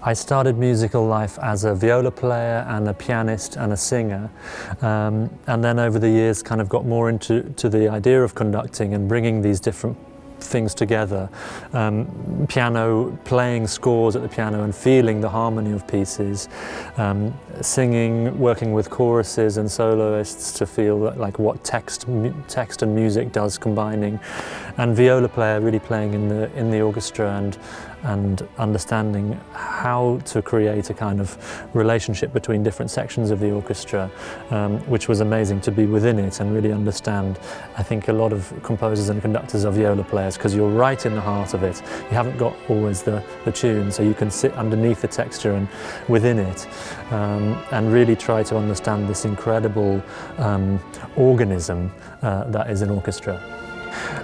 I started musical life as a viola player and a pianist and a singer, and then over the years kind of got more into the idea of conducting and bringing these different things together, piano, playing scores at the piano and feeling the harmony of pieces, singing, working with choruses and soloists to feel like what text and music does combining, and viola player really playing in the orchestra and understanding how to create a kind of relationship between different sections of the orchestra, which was amazing to be within it and really understand. I think a lot of composers and conductors are viola players because you're right in the heart of it. You haven't got always the tune, so you can sit underneath the texture and within it, and really try to understand this incredible organism that is an orchestra.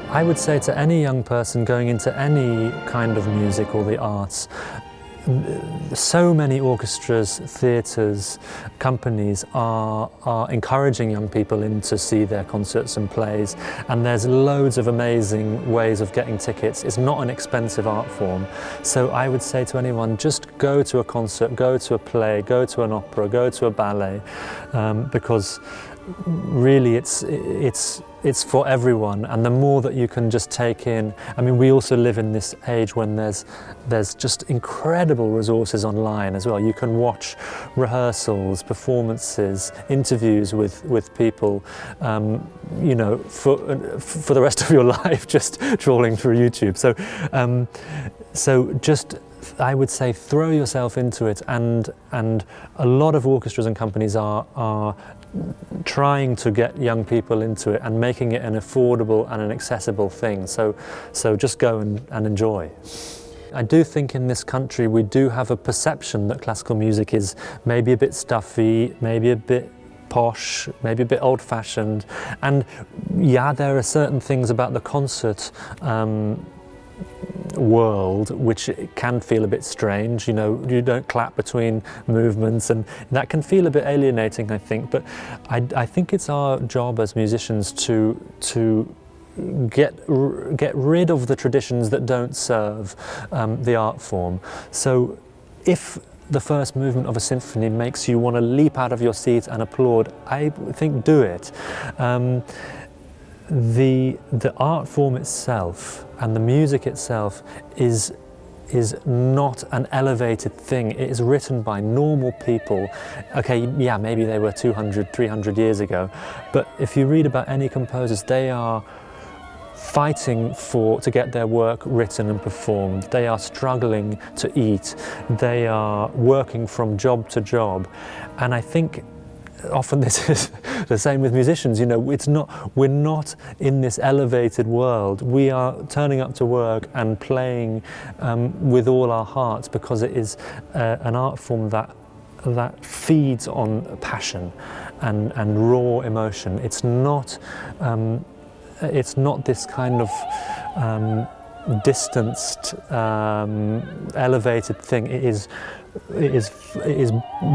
I would say to any young person going into any kind of music or the arts, so many orchestras, theatres, companies are encouraging young people in to see their concerts and plays, and there's loads of amazing ways of getting tickets. It's not an expensive art form, so I would say to anyone, just go to a concert, go to a play, go to an opera, go to a ballet, because really it's for everyone, and the more that you can just take in. I mean, we also live in this age when there's just incredible resources online as well. You can watch rehearsals, performances, interviews with people, you know, for the rest of your life, just trawling through YouTube. So just, I would say, throw yourself into it, and a lot of orchestras and companies are trying to get young people into it and making it an affordable and an accessible thing. So just go and enjoy. I do think in this country we do have a perception that classical music is maybe a bit stuffy, maybe a bit posh, maybe a bit old-fashioned, and yeah, there are certain things about the concert world which can feel a bit strange. You know, you don't clap between movements, and that can feel a bit alienating, I think. But I think it's our job as musicians to get rid of the traditions that don't serve the art form. So if the first movement of a symphony makes you want to leap out of your seat and applaud, I think do it. The art form itself and the music itself is not an elevated thing. It is written by normal people. Okay, yeah, maybe they were 200, 300 years ago, but if you read about any composers, they are fighting to get their work written and performed. They are struggling to eat. They are working from job to job. And I think often this is the same with musicians. You know, we're not in this elevated world. We are turning up to work and playing with all our hearts, because it is an art form that feeds on passion and raw emotion. It's not this kind of distanced, elevated thing. It is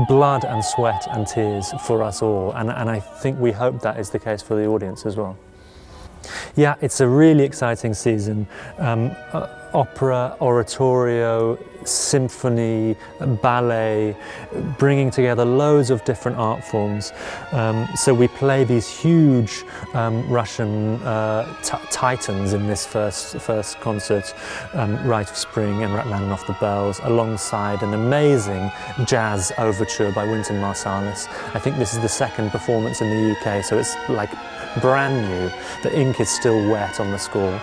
blood and sweat and tears for us all, and I think we hope that is the case for the audience as well. Yeah, it's a really exciting season. Opera, oratorio, symphony, ballet, bringing together loads of different art forms. So we play these huge Russian titans in this first concert, Rite of Spring and Rachmaninoff the Bells, alongside an amazing jazz overture by Wynton Marsalis. I think this is the second performance in the UK, so it's like brand new. The ink is still wet on the score.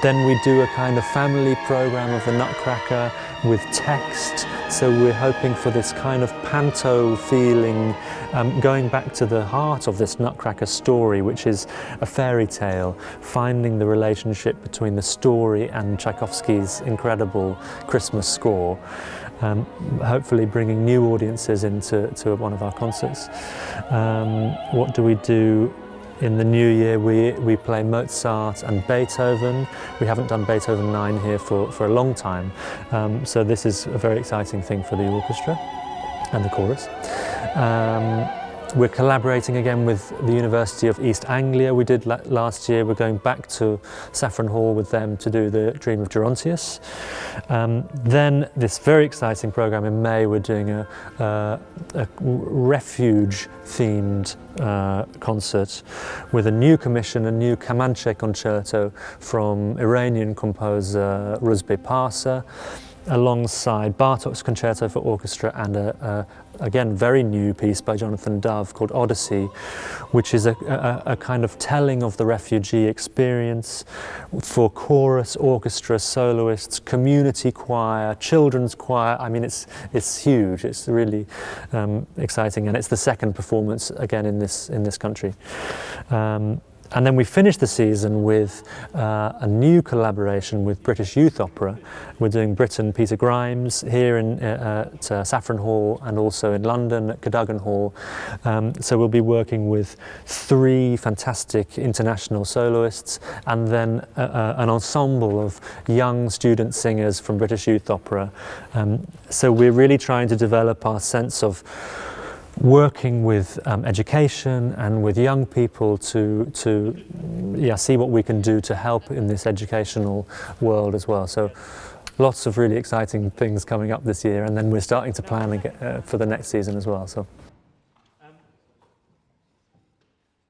Then we do a kind of family program of the Nutcracker with text, so we're hoping for this kind of panto feeling, going back to the heart of this Nutcracker story, which is a fairy tale, finding the relationship between the story and Tchaikovsky's incredible Christmas score. Hopefully bringing new audiences into one of our concerts. What do we do? In the new year we play Mozart and Beethoven. We haven't done Beethoven 9 here for a long time, so this is a very exciting thing for the orchestra and the chorus. We're collaborating again with the University of East Anglia. We did last year. We're going back to Saffron Hall with them to do the Dream of Gerontius. Then this very exciting program in May, we're doing a refuge-themed concert with a new commission, a new Comanche concerto from Iranian composer Rusbe Parsa, alongside Bartók's Concerto for Orchestra and again, very new piece by Jonathan Dove called Odyssey, which is a kind of telling of the refugee experience for chorus, orchestra, soloists, community choir, children's choir. I mean, it's huge. It's really exciting, and it's the second performance again in this country. And then we finished the season with a new collaboration with British Youth Opera. We're doing Britain Peter Grimes here at Saffron Hall and also in London at Cadogan Hall. So we'll be working with 3 fantastic international soloists and then an ensemble of young student singers from British Youth Opera. So we're really trying to develop our sense of working with education and with young people to see what we can do to help in this educational world as well. So lots of really exciting things coming up this year, and then we're starting to plan for the next season as well. So.